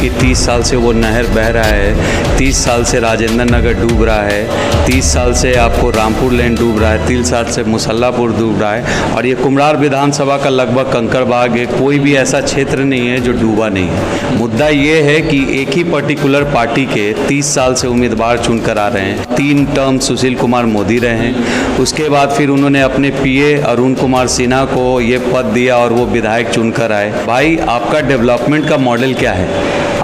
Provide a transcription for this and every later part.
कि 30 साल से वो नहर बह रहा है, 30 साल से राजेंद्र नगर डूब रहा है, 30 साल से आपको रामपुर लेन डूब रहा है, 30 साल से मुसल्लापुर डूब रहा है। और ये कुम्हरार विधानसभा का लगभग कंकड़बाग है, कोई भी ऐसा क्षेत्र नहीं है जो डूबा नहीं है। मुद्दा ये है कि एक ही पर्टिकुलर पार्टी के 30 साल से उम्मीदवार चुनकर आ रहे हैं। 3 टर्म सुशील कुमार मोदी रहे हैं, उसके बाद फिर उन्होंने अपने पीए अरुण कुमार सिन्हा को ये पद दिया और वो विधायक चुनकर आए। भाई, आपका डेवलपमेंट का मॉडल क्या है?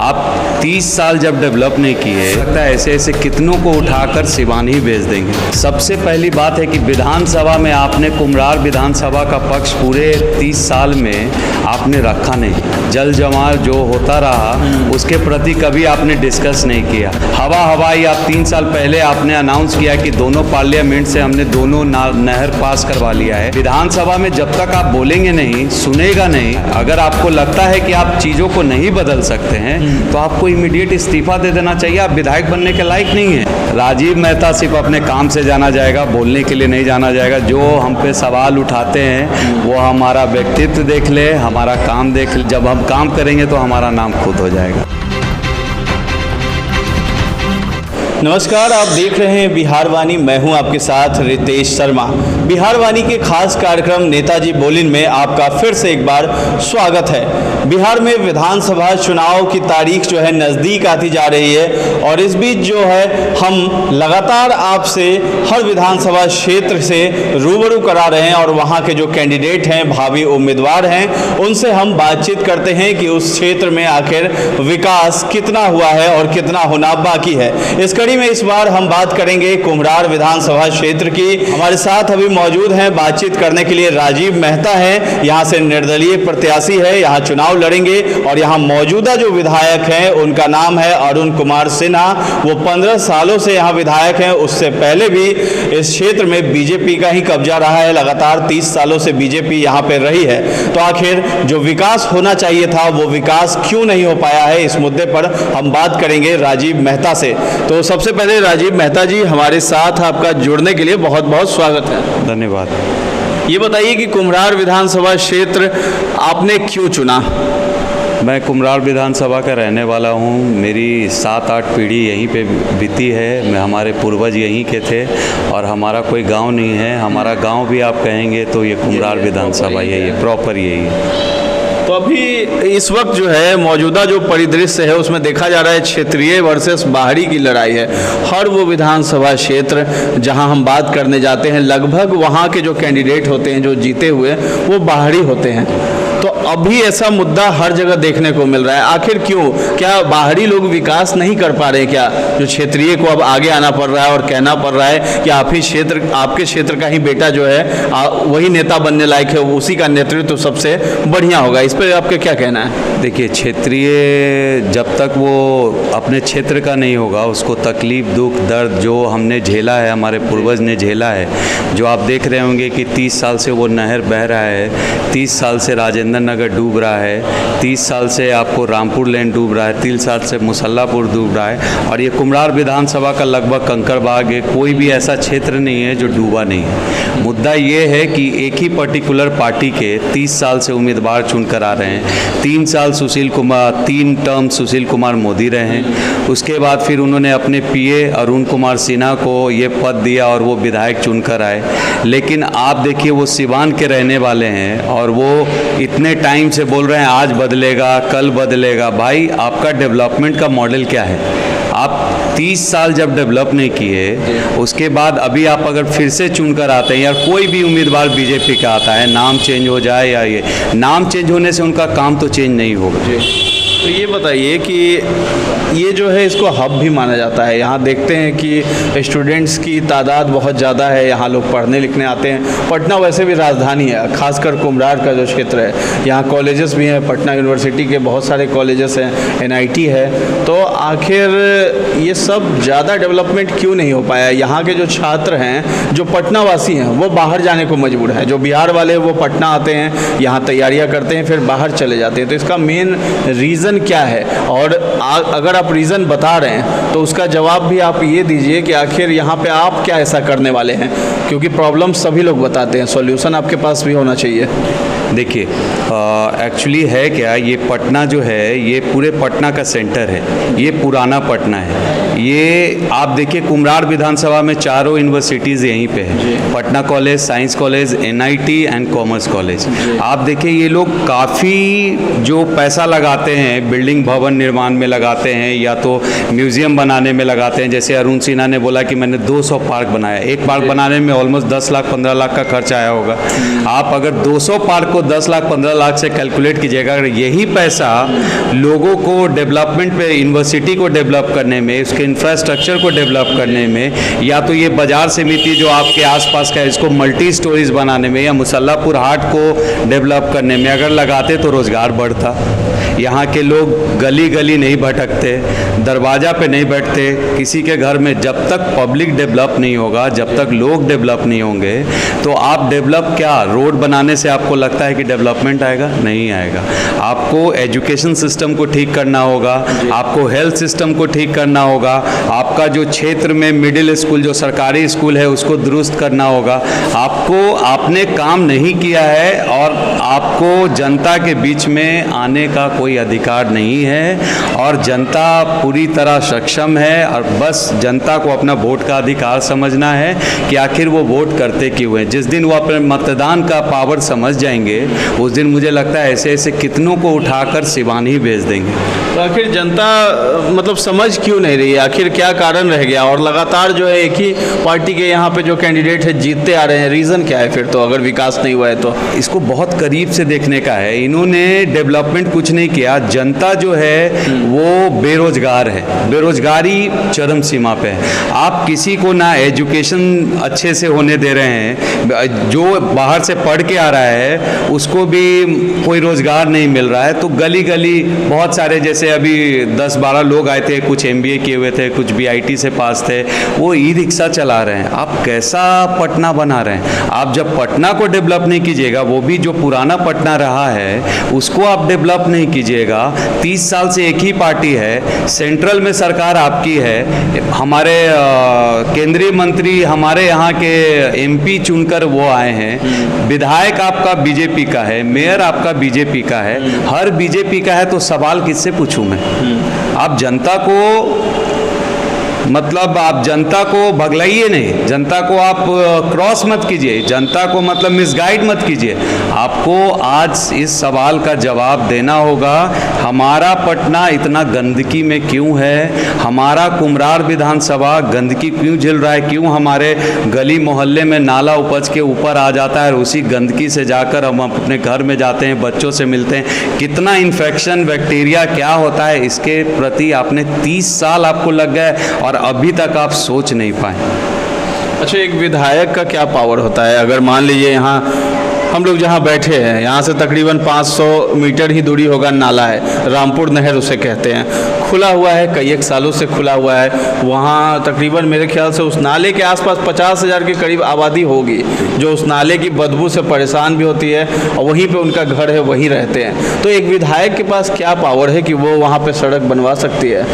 आप 30 साल जब डेवलप नहीं किए, लगता है ऐसे ऐसे कितनों को उठाकर सिवान ही भेज देंगे। सबसे पहली बात है कि विधानसभा में आपने कुम्हरार विधानसभा का पक्ष पूरे 30 साल में आपने रखा नहीं। जल जमाव जो होता रहा उसके प्रति कभी आपने डिस्कस नहीं किया। हवाई आप 3 साल पहले आपने अनाउंस किया कि दोनों पार्लियामेंट से हमने दोनों नहर पास करवा लिया है। विधानसभा में जब तक आप बोलेंगे नहीं, सुनेगा नहीं, अगर आपको लगता है कि आप चीज़ों को नहीं बदल सकते हैं तो आपको इमीडिएट इस्तीफा दे देना चाहिए। आप विधायक बनने के लायक नहीं है। राजीव मेहता सिर्फ अपने काम से जाना जाएगा, बोलने के लिए नहीं जाना जाएगा। जो हम पे सवाल उठाते हैं वो हमारा व्यक्तित्व देख ले, हमारा काम देख ले। जब हम काम करेंगे तो हमारा नाम खुद हो जाएगा। नमस्कार, आप देख रहे हैं बिहार वाणी। मैं हूं आपके साथ रितेश शर्मा। बिहार वाणी के खास कार्यक्रम नेताजी बोलिन में आपका फिर से एक बार स्वागत है। बिहार में विधानसभा चुनाव की तारीख जो है नज़दीक आती जा रही है और इस बीच जो है हम लगातार आपसे हर विधानसभा क्षेत्र से रूबरू करा रहे हैं और वहां के जो कैंडिडेट हैं, भावी उम्मीदवार हैं, उनसे हम बातचीत करते हैं कि उस क्षेत्र में आखिर विकास कितना हुआ है और कितना होना बाकी है। इस कड़ी में इस बार हम बात करेंगे कुम्हरार विधानसभा क्षेत्र की। हमारे साथ अभी मौजूद हैं बातचीत करने के लिए राजीव मेहता हैं, यहाँ से निर्दलीय प्रत्याशी है, यहाँ चुनाव लड़ेंगे। और यहाँ मौजूदा जो विधायक हैं उनका नाम है अरुण कुमार सिन्हा। वो 15 सालों से यहाँ विधायक हैं। उससे पहले भी इस क्षेत्र में बीजेपी का ही कब्जा रहा है। लगातार 30 सालों से बीजेपी यहाँ पे रही है। तो आखिर जो विकास होना चाहिए था वो विकास क्यों नहीं हो पाया है, इस मुद्दे पर हम बात करेंगे राजीव मेहता से। तो सबसे पहले राजीव मेहता जी, हमारे साथ आपका जुड़ने के लिए बहुत बहुत स्वागत है। धन्यवाद। ये बताइए कि कुम्हरार विधानसभा क्षेत्र आपने क्यों चुना? मैं कुम्हरार विधानसभा का रहने वाला हूँ। मेरी 7-8 पीढ़ी यहीं पे बीती है। हमारे पूर्वज यहीं के थे और हमारा कोई गांव नहीं है। हमारा गांव भी आप कहेंगे तो ये कुम्हरार विधानसभा यही है, प्रॉपर यही है। तो अभी इस वक्त जो है मौजूदा जो परिदृश्य है उसमें देखा जा रहा है क्षेत्रीय वर्सेस बाहरी की लड़ाई है। हर वो विधानसभा क्षेत्र जहां हम बात करने जाते हैं, लगभग वहां के जो कैंडिडेट होते हैं, जो जीते हुए, वो बाहरी होते हैं। तो अभी ऐसा मुद्दा हर जगह देखने को मिल रहा है। आखिर क्यों? क्या बाहरी लोग विकास नहीं कर पा रहे? क्या जो क्षेत्रीय को अब आगे आना पड़ रहा है और कहना पड़ रहा है कि आप ही क्षेत्र, आपके क्षेत्र का ही बेटा जो है वही नेता बनने लायक है, उसी का नेतृत्व सबसे बढ़िया होगा? इस पर आपका क्या कहना है? देखिए, क्षेत्रीय जब तक वो अपने क्षेत्र का नहीं होगा, उसको तकलीफ, दुख, दर्द जो हमने झेला है, हमारे पूर्वज ने झेला है, जो आप देख रहे होंगे कि 30 साल से वो नहर बह रहा है, 30 साल से राजेंद्र नगर डूब रहा है, 30 साल से आपको रामपुर लेन डूब रहा है, 30 साल से मुसल्लापुर डूब रहा है। और ये कुम्हरार विधानसभा का लगभग कंकड़बाग है, कोई भी ऐसा क्षेत्र नहीं है जो डूबा नहीं है। मुद्दा ये है कि एक ही पर्टिकुलर पार्टी के 30 साल से उम्मीदवार चुनकर आ रहे हैं। 3 टर्म सुशील कुमार मोदी रहे हैं, उसके बाद फिर उन्होंने अपने पीए अरुण कुमार सिन्हा को ये पद दिया और वो विधायक चुनकर आए। लेकिन आप देखिए, वो सिवान के रहने वाले हैं और वो इतने टाइम से बोल रहे हैं आज बदलेगा, कल बदलेगा। भाई, आपका डेवलपमेंट का मॉडल क्या है? आप 30 साल जब डेवलप नहीं किए, उसके बाद अभी आप अगर फिर से चुनकर आते हैं, या कोई भी उम्मीदवार बीजेपी का आता है, नाम चेंज हो जाए या ये नाम चेंज होने से उनका काम तो चेंज नहीं होगा। तो ये बताइए कि ये जो है इसको हब भी माना जाता है। यहाँ देखते हैं कि स्टूडेंट्स की तादाद बहुत ज़्यादा है, यहाँ लोग पढ़ने लिखने आते हैं। पटना वैसे भी राजधानी है, खासकर कुम्हरार का जो क्षेत्र है, यहाँ कॉलेजेस भी हैं, पटना यूनिवर्सिटी के बहुत सारे कॉलेजेस हैं, NIT है। तो आखिर ये सब ज़्यादा डेवलपमेंट क्यों नहीं हो पाया? यहाँ के जो छात्र हैं, जो पटना वासी हैं, वो बाहर जाने को मजबूर हैं। जो बिहार वाले वो पटना आते हैं, यहाँ तैयारियाँ करते हैं, फिर बाहर चले जाते हैं। तो इसका मेन रीज़न क्या है? और अगर आप रीज़न बता रहे हैं तो उसका जवाब भी आप ये दीजिए कि आखिर यहाँ पे आप क्या ऐसा करने वाले हैं, क्योंकि प्रॉब्लम सभी लोग बताते हैं, सॉल्यूशन आपके पास भी होना चाहिए। देखिए, एक्चुअली है क्या, ये पटना जो है ये पूरे पटना का सेंटर है, ये पुराना पटना है। ये आप देखिए कुम्हरार विधानसभा में चारों यूनिवर्सिटीज़ यहीं पे है, Patna college, science college, NIT and commerce college. आप देखिए ये लोग काफ़ी जो पैसा लगाते हैं बिल्डिंग भवन निर्माण में लगाते हैं या तो म्यूज़ियम बनाने में लगाते हैं। जैसे अरुण सिन्हा ने बोला कि मैंने 200 पार्क बनाया, एक पार्क बनाने में ऑलमोस्ट 10 लाख 15 लाख का खर्च आया होगा। आप अगर 200 पार्क को 10 लाख 15 लाख से कैलकुलेट कीजिएगा, अगर यही पैसा लोगों को डेवलपमेंट पे, यूनिवर्सिटी को डेवलप करने में, उसके इंफ्रास्ट्रक्चर को डेवलप करने में, या तो ये बाजार समिति जो आपके आसपास का है इसको मल्टी स्टोरीज बनाने में, या मुसल्लापुर हाट को डेवलप करने में अगर लगाते तो रोज़गार बढ़ता। यहाँ के लोग गली गली नहीं भटकते, दरवाज़ा पे नहीं बैठते किसी के घर में। जब तक पब्लिक डेवलप नहीं होगा, जब तक लोग डेवलप नहीं होंगे, तो आप डेवलप क्या, रोड बनाने से आपको लगता है कि डेवलपमेंट आएगा? नहीं आएगा। आपको एजुकेशन सिस्टम को ठीक करना होगा, आपको हेल्थ सिस्टम को ठीक करना होगा, आपका जो क्षेत्र में मिडिल स्कूल जो सरकारी स्कूल है उसको दुरुस्त करना होगा। आपने काम नहीं किया है और आपको जनता के बीच में आने का कोई अधिकार नहीं है, और जनता पूरी तरह सक्षम है, और बस जनता को अपना वोट का अधिकार समझना है कि आखिर वो वोट करते क्यों हैं। जिस दिन वो अपने मतदान का पावर समझ जाएंगे, उस दिन मुझे लगता है ऐसे ऐसे कितनों को उठाकर सिवान ही भेज देंगे। तो आखिर जनता मतलब समझ क्यों नहीं रही है, आखिर क्या कारण रह गया? और लगातार जो है एक ही पार्टी के यहाँ पे जो कैंडिडेट है जीतते आ रहे हैं, रीज़न क्या है फिर? तो अगर विकास नहीं हुआ है तो इसको बहुत करीब से देखने का है। इन्होंने डेवलपमेंट कुछ नहीं किया। जनता जो है वो बेरोजगार है, बेरोजगारी चरम सीमा पे है। आप किसी को ना एजुकेशन अच्छे से होने दे रहे हैं, जो बाहर से पढ़ के आ रहा है उसको भी कोई रोजगार नहीं मिल रहा है। तो गली गली बहुत सारे, जैसे अभी 10-12 लोग आए थे, कुछ MBA किए हुए थे, कुछ BIT से पास थे, वो ई-रिक्शा चला रहे हैं। आप कैसा पटना बना रहे हैं? आप जब पटना को डेवलप नहीं कीजिएगा, वो भी जो पुराना पटना रहा है उसको आप डेवलप नहीं कीजिएगा। 30 साल से एक ही पार्टी है, सेंट्रल में सरकार आपकी है, हमारे केंद्रीय मंत्री हमारे यहाँ के MP चुनकर वो आए हैं, विधायक आपका बीजेपी का है, मेयर आपका बीजेपी का है, हर बीजेपी का है, तो सवाल किससे पूछूं मैं? आप जनता को आप जनता को भगलाइए नहीं, जनता को आप क्रॉस मत कीजिए, जनता को मिसगाइड मत कीजिए। आपको आज इस सवाल का जवाब देना होगा, हमारा पटना इतना गंदगी में क्यों है, हमारा कुम्हरार विधानसभा गंदगी क्यों झेल रहा है, क्यों हमारे गली मोहल्ले में नाला उपज के ऊपर आ जाता है और उसी गंदगी से जाकर हम अपने घर में जाते हैं, बच्चों से मिलते हैं, कितना इन्फेक्शन बैक्टीरिया क्या होता है, इसके प्रति आपने 30 साल आपको लग गए और अभी तक आप सोच नहीं पाए। अच्छा, एक विधायक का क्या पावर होता है? अगर मान लीजिए यहाँ हम लोग जहाँ बैठे हैं, यहाँ से तकरीबन 500 मीटर ही दूरी होगा नाला है, रामपुर नहर उसे कहते हैं, खुला हुआ है, कई एक सालों से खुला हुआ है। वहाँ तकरीबन मेरे ख्याल से उस नाले के आसपास 50,000 के करीब आबादी होगी जो उस नाले की बदबू से परेशान भी होती है, और वहीं पे उनका घर है, वहीं रहते हैं। तो एक विधायक के पास क्या पावर है कि वो वहाँ पे सड़क बनवा सकती है?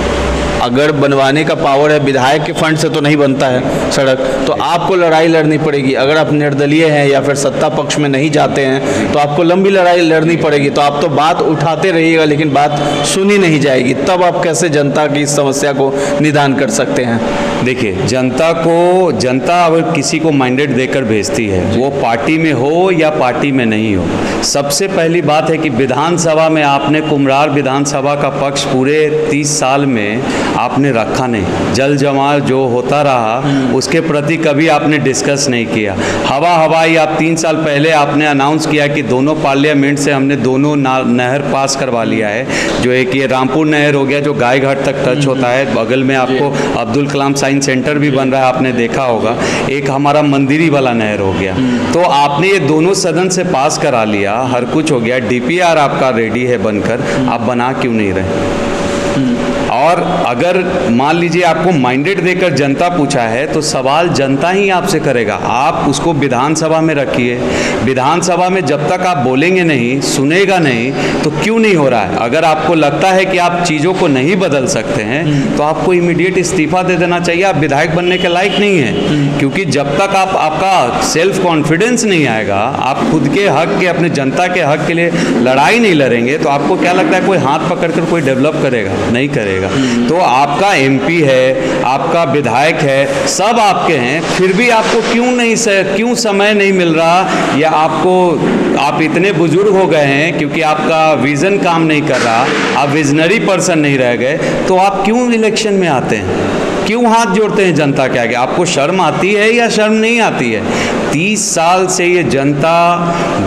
अगर बनवाने का पावर है, विधायक के फंड से तो नहीं बनता है सड़क, तो आपको लड़ाई लड़नी पड़ेगी। अगर आप निर्दलीय हैं या फिर सत्ता पक्ष में नहीं जाते हैं तो आपको लंबी लड़ाई लड़नी पड़ेगी। तो आप तो बात उठाते रहिएगा लेकिन बात सुनी नहीं जाएगी, तब आप कैसे जनता की इस समस्या को निदान कर सकते हैं? देखिए, जनता अगर किसी को मैंडेट देकर भेजती है, वो पार्टी में हो या पार्टी में नहीं हो, सबसे पहली बात है कि विधानसभा में आपने कुम्हरार विधानसभा का पक्ष पूरे 30 साल में आपने रखा नहीं। जल जमाव जो होता रहा उसके प्रति कभी आपने डिस्कस नहीं किया। हवाई आप 3 साल पहले आपने अनाउंस किया कि दोनों पार्लियामेंट से हमने दोनों नहर पास करवा लिया है। जो एक ये रामपुर नहर हो गया जो गाय घाट तक टच होता है, बगल में आपको अब्दुल कलाम साइंस सेंटर भी बन रहा है, आपने देखा होगा। एक हमारा मंदिरी वाला नहर हो गया। तो आपने ये दोनों सदन से पास करा लिया, हर कुछ हो गया, DPR आपका रेडी है बनकर, आप बना क्यों नहीं रहे? और अगर मान लीजिए आपको माइंडेड देकर जनता पूछा है तो सवाल जनता ही आपसे करेगा। आप उसको विधानसभा में रखिए, विधानसभा में जब तक आप बोलेंगे नहीं, सुनेगा नहीं, तो क्यों नहीं हो रहा है। अगर आपको लगता है कि आप चीज़ों को नहीं बदल सकते हैं तो आपको इमीडिएट इस्तीफा दे देना चाहिए। आप विधायक बनने के लायक नहीं हैं, क्योंकि जब तक आपका सेल्फ कॉन्फिडेंस नहीं आएगा, आप खुद के हक के, अपने जनता के हक के लिए लड़ाई नहीं लड़ेंगे, तो आपको क्या लगता है कोई हाथ पकड़कर कोई डेवलप करेगा? नहीं करेगा। तो आपका एमपी है, आपका विधायक है, सब आपके हैं, फिर भी आपको क्यों समय नहीं मिल रहा, या आप इतने बुजुर्ग हो गए हैं क्योंकि आपका विज़न काम नहीं कर रहा, आप विजनरी पर्सन नहीं रह गए, तो आप क्यों इलेक्शन में आते हैं? क्यों हाथ जोड़ते हैं जनता के आगे? आपको शर्म आती है या शर्म नहीं आती है? 30 साल से ये जनता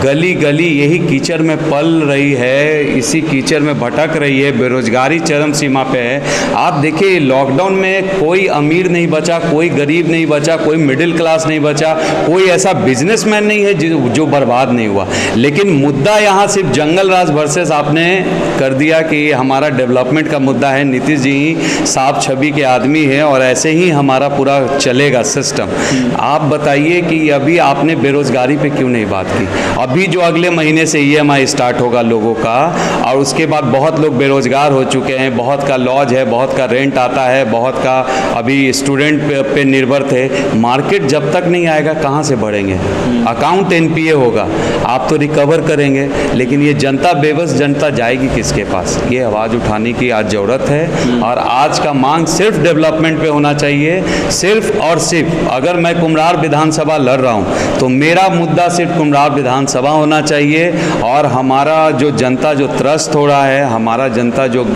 गली गली यही कीचड़ में पल रही है, इसी कीचड़ में भटक रही है, बेरोजगारी चरम सीमा पे है। आप देखिए लॉकडाउन में कोई अमीर नहीं बचा, कोई गरीब नहीं बचा, कोई मिडिल क्लास नहीं बचा, कोई ऐसा बिजनेसमैन नहीं है जो बर्बाद नहीं हुआ। लेकिन मुद्दा यहाँ सिर्फ जंगल राज वर्सेस आपने कर दिया कि ये हमारा डेवलपमेंट का मुद्दा है, नीतीश जी ही साफ छवि के आदमी हैं और ऐसे ही हमारा पूरा चलेगा सिस्टम। आप बताइए कि अभी आपने बेरोजगारी पे क्यों नहीं बात की? अभी जो अगले महीने से ईएमआई स्टार्ट होगा लोगों का, और उसके बाद बहुत लोग बेरोजगार हो चुके हैं, बहुत का लॉज है, बहुत का रेंट आता है, बहुत का अभी स्टूडेंट पे निर्भर थे। मार्केट जब तक नहीं आएगा कहाँ से बढ़ेंगे? अकाउंट एनपीए होगा, आप तो रिकवर करेंगे, लेकिन ये जनता बेबस जनता जाएगी किसके पास? ये आवाज़ उठाने की आज ज़रूरत है। और आज का मांग सिर्फ डेवलपमेंट पे होना चाहिए, सिर्फ और सिर्फ। अगर मैं कुम्हरार विधानसभा लड़ रहा हूँ तो मेरा मुद्दा सिर्फ कुम्हरार विधानसभा होना चाहिए। और हमारा जो जनता जो त्रस्त हो रहा है, हमारा जनता जो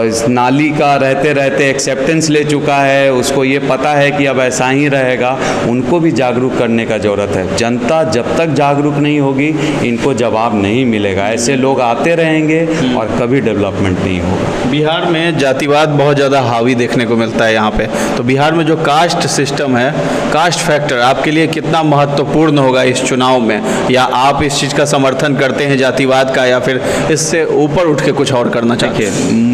इस नाली का रहते रहते एक्सेप्टेंस ले चुका है, उसको ये पता है कि अब ऐसा ही रहेगा, उनको भी जागरूक करने का ज़रूरत है। जनता जब तक जागरूक नहीं होगी इनको जवाब नहीं मिलेगा। ऐसे लोग आते रहेंगे और कभी डेवलपमेंट नहीं होगा। बिहार में जातिवाद बहुत ज़्यादा हावी देखने को मिलता है यहाँ पे, तो बिहार में जो कास्ट सिस्टम है, कास्ट फैक्टर आपके लिए कितना महत्वपूर्ण होगा इस चुनाव में? या आप इस चीज़ का समर्थन करते हैं जातिवाद का, या फिर इससे ऊपर उठ के कुछ और करना चाहिए?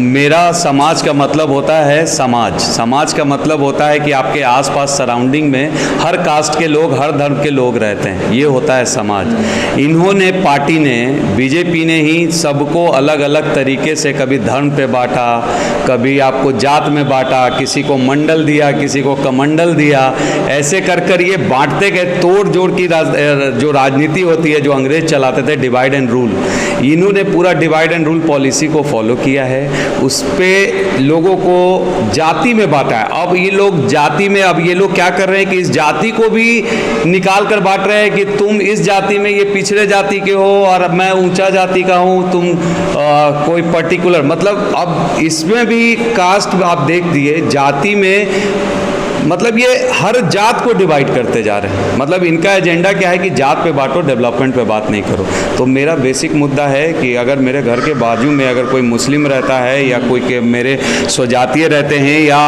मेरा समाज का मतलब होता है समाज का मतलब होता है कि आपके आसपास सराउंडिंग में हर कास्ट के लोग, हर धर्म के लोग रहते हैं, ये होता है समाज। इन्होंने पार्टी ने, बीजेपी ने ही सबको अलग अलग तरीके से कभी धर्म पे बांटा, कभी आपको जात में बांटा, किसी को मंडल दिया, किसी को कमंडल दिया, ऐसे कर कर ये बांटते गए। तोड़ जोड़ की जो राजनीति होती है, जो अंग्रेज चलाते थे, डिवाइड एंड रूल, इन्होंने पूरा डिवाइड एंड रूल पॉलिसी को फॉलो किया है। उस पे लोगों को जाति में बांटा है। अब ये लोग जाति में, अब ये लोग क्या कर रहे हैं कि इस जाति को भी निकाल कर बांट रहे हैं कि तुम इस जाति में, ये पिछड़े जाति के हो और मैं ऊंचा जाति का हूँ, तुम कोई पर्टिकुलर, मतलब अब इसमें भी कास्ट आप देख दिए, जाति में मतलब ये हर जात को डिवाइड करते जा रहे हैं। मतलब इनका एजेंडा क्या है कि जात पे बांटो, डेवलपमेंट पे बात नहीं करो। तो मेरा बेसिक मुद्दा है कि अगर मेरे घर के बाजू में अगर कोई मुस्लिम रहता है, या कोई के मेरे स्वजातीय रहते हैं, या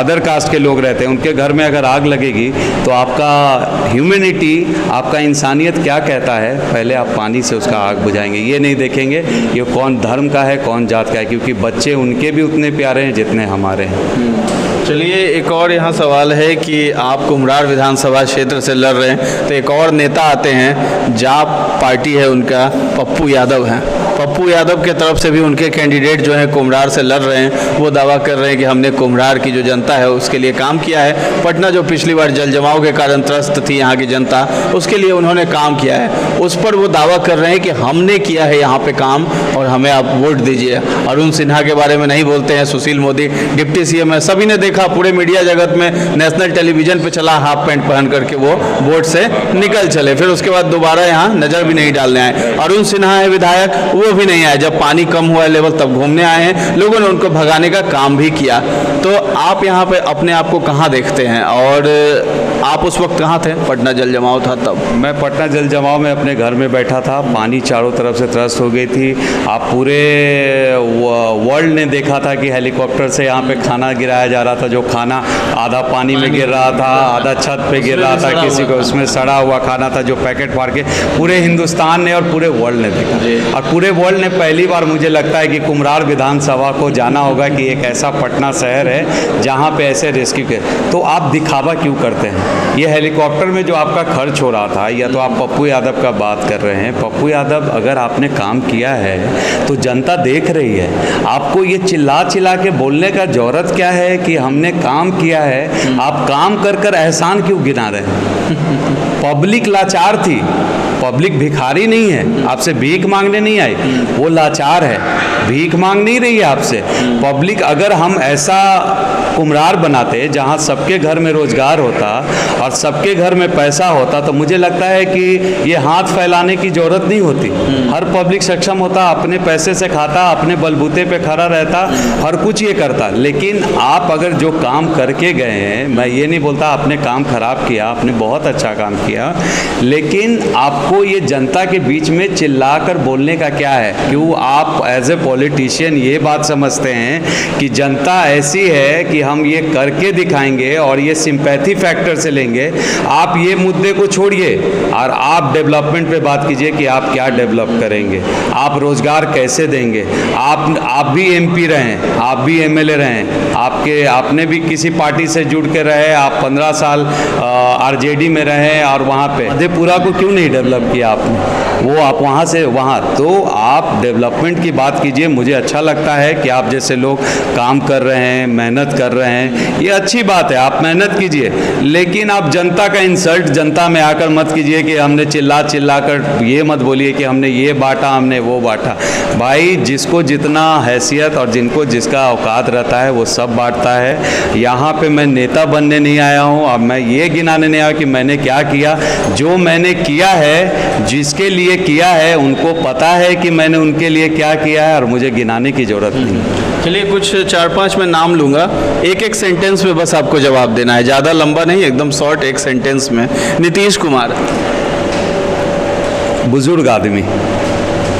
अदर कास्ट के लोग रहते हैं, उनके घर में अगर आग लगेगी तो आपका ह्यूमैनिटी, आपका इंसानियत क्या कहता है? पहले आप पानी से उसका आग बुझाएंगे, ये नहीं देखेंगे ये कौन धर्म का है, कौन जात का है, क्योंकि बच्चे उनके भी उतने प्यारे हैं जितने हमारे हैं। चलिए, एक और यहाँ सवाल है कि आप कुम्हरार विधानसभा क्षेत्र से लड़ रहे हैं, तो एक और नेता आते हैं, जाप पार्टी है उनका, पप्पू यादव हैं। पप्पू यादव के तरफ से भी उनके कैंडिडेट जो हैं कुम्हरार से लड़ रहे हैं, वो दावा कर रहे हैं कि हमने कुम्हरार की जो जनता है उसके लिए काम किया है। पटना जो पिछली बार जल जमाव के कारण त्रस्त थी यहाँ की जनता, उसके लिए उन्होंने काम किया है। उस पर वो दावा कर रहे हैं कि हमने किया है यहाँ पे काम और हमें आप वोट दीजिए। अरुण सिन्हा के बारे में नहीं बोलते हैं, सुशील मोदी डिप्टी सीएम है, सभी ने देखा, पूरे मीडिया जगत में, नेशनल टेलीविजन पे चला, हाफ पैंट पहन करके वो वोट से निकल चले, फिर उसके बाद दोबारा यहाँ नज़र भी नहीं डालने आए। अरुण सिन्हा है विधायक, वो भी नहीं आए, जब पानी कम हुआ लेवल तब घूमने आए हैं, लोगों ने उनको भगाने का काम भी किया। तो आप यहाँ पे अपने आप को कहाँ देखते हैं, और आप उस वक्त कहाँ थे? पटना जल जमाव था तब? मैं पटना जल जमाव में अपने घर में बैठा था, पानी चारों तरफ से त्रस्त हो गई थी। आप पूरे वर्ल्ड ने देखा था कि हेलीकॉप्टर से यहाँ पे खाना गिराया जा रहा था, जो खाना आधा पानी में गिर रहा था, आधा छत पे गिर रहा था, किसी को उसमें सड़ा हुआ खाना था जो पैकेट फाड़ के पूरे हिंदुस्तान ने और पूरे वर्ल्ड ने देखा। और पूरे वर्ल्ड ने पहली बार मुझे लगता है कि कुम्हरार विधानसभा को जाना होगा कि एक ऐसा पटना शहर है जहाँ पे ऐसे रेस्क्यू के, तो आप दिखावा क्यों करते हैं? ये हेलीकॉप्टर में जो आपका खर्च हो रहा था, या तो आप पप्पू यादव का बात कर रहे हैं। पप्पू यादव, अगर आपने काम किया है तो जनता देख रही है। आपको ये चिल्ला चिल्ला के बोलने का ज़रूरत क्या है कि हमने काम किया है? आप काम कर कर एहसान क्यों गिना रहे हैं? पब्लिक लाचार थी, पब्लिक भिखारी नहीं है, आपसे भीख मांगने नहीं आई, वो लाचार है, भीख मांग नहीं रही है आपसे। पब्लिक, अगर हम ऐसा कुम्हरार बनाते जहाँ सबके घर में रोजगार होता और सबके घर में पैसा होता, तो मुझे लगता है कि ये हाथ फैलाने की ज़रूरत नहीं होती। हर पब्लिक सक्षम होता, अपने पैसे से खाता, अपने बलबूते पे खड़ा रहता, हर कुछ ये करता। लेकिन आप अगर जो काम करके गए हैं, मैं ये नहीं बोलता आपने काम खराब किया, आपने बहुत अच्छा काम किया, लेकिन आपको ये जनता के बीच में चिल्ला कर बोलने का क्या है? क्यों आप एज ए पॉलिटिशियन ये बात समझते हैं कि जनता ऐसी है कि हम ये करके दिखाएंगे और ये सिंपैथी फैक्टर से लेंगे? आप ये मुद्दे को छोड़िए और आप डेवलपमेंट पे बात कीजिए कि आप क्या डेवलप करेंगे, आप रोजगार कैसे देंगे। आप भी एमपी रहें, आप भी एमएलए रहें, आपने भी किसी पार्टी से जुड़ के रहे, आप 15 साल आरजेडी में रहे और वहाँ पे मधेपुरा को क्यों नहीं डेवलप किया आपने? वो आप वहाँ से वहाँ, तो आप डेवलपमेंट की बात कीजिए। मुझे अच्छा लगता है कि आप जैसे लोग काम कर रहे हैं, मेहनत कर रहे हैं, ये अच्छी बात है, आप मेहनत कीजिए, लेकिन आप जनता का इंसल्ट जनता में आकर मत कीजिए कि हमने चिल्ला कर, ये मत बोलिए कि हमने ये बांटा, हमने वो बांटा। भाई, जिसको जितना हैसियत और जिनको जिसका औकात रहता है वो सब बांटता है। यहाँ पे मैं नेता बनने नहीं आया हूँ, अब मैं ये गिनाने नहीं आया कि मैंने क्या किया। जो मैंने किया है, जिसके लिए किया है, उनको पता है कि मैंने उनके लिए क्या किया है और मुझे गिनाने की ज़रूरत नहीं। चलिए, कुछ 4-5 मैं नाम लूँगा, एक सेंटेंस में बस आपको जवाब देना है, ज़्यादा लंबा नहीं, एकदम शॉर्ट, एक सेंटेंस में। नीतीश कुमार। बुजुर्ग आदमी।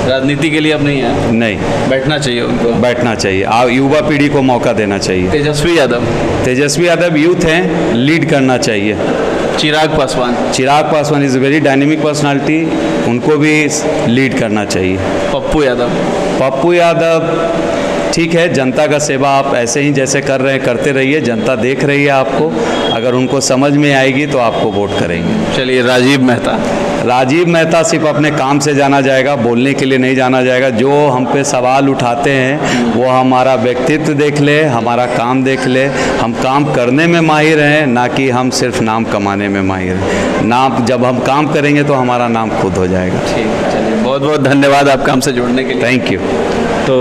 राजनीति के लिए अब नहीं है? नहीं, बैठना चाहिए उनको। बैठना चाहिए, युवा पीढ़ी को मौका देना चाहिए। तेजस्वी यादव। तेजस्वी यादव यूथ हैं, लीड करना चाहिए। Chirag Paswan. Chirag Paswan is very dynamic personality, उनको भी लीड करना चाहिए। पप्पू यादव। पप्पू यादव ठीक है, जनता का सेवा आप ऐसे ही जैसे कर रहे हैं करते रहिए, जनता देख रही है आपको, अगर उनको समझ में आएगी तो आपको वोट करेंगे। चलिए, राजीव मेहता। राजीव मेहता सिर्फ अपने काम से जाना जाएगा, बोलने के लिए नहीं जाना जाएगा। जो हम पे सवाल उठाते हैं वो हमारा व्यक्तित्व देख ले, हमारा काम देख ले। हम काम करने में माहिर हैं, ना कि हम सिर्फ नाम कमाने में माहिर हैं। नाम जब हम काम करेंगे तो हमारा नाम खुद हो जाएगा। ठीक है, चलिए, बहुत बहुत धन्यवाद आपका हमसे जुड़ने के लिए। Thank you. तो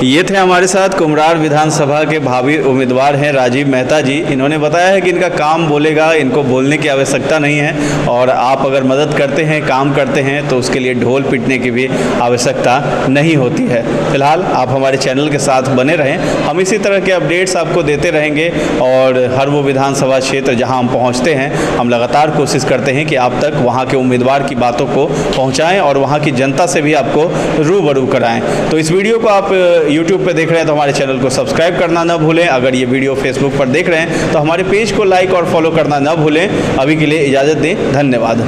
ये थे हमारे साथ कुम्हरार विधानसभा के भावी उम्मीदवार हैं राजीव मेहता जी। इन्होंने बताया है कि इनका काम बोलेगा, इनको बोलने की आवश्यकता नहीं है, और आप अगर मदद करते हैं, काम करते हैं, तो उसके लिए ढोल पीटने की भी आवश्यकता नहीं होती है। फिलहाल आप हमारे चैनल के साथ बने रहें, हम इसी तरह के अपडेट्स आपको देते रहेंगे, और हर वो विधानसभा क्षेत्र जहां हम पहुंचते हैं, हम लगातार कोशिश करते हैं कि आप तक वहां के उम्मीदवार की बातों को पहुंचाएं और वहां की जनता से भी आपको रूबरू कराएं। तो इस वीडियो को आप YouTube पे देख रहे हैं तो हमारे चैनल को सब्सक्राइब करना ना भूलें। अगर ये वीडियो Facebook पर देख रहे हैं तो हमारे पेज को लाइक और फॉलो करना ना भूलें। अभी के लिए इजाज़त दें, धन्यवाद।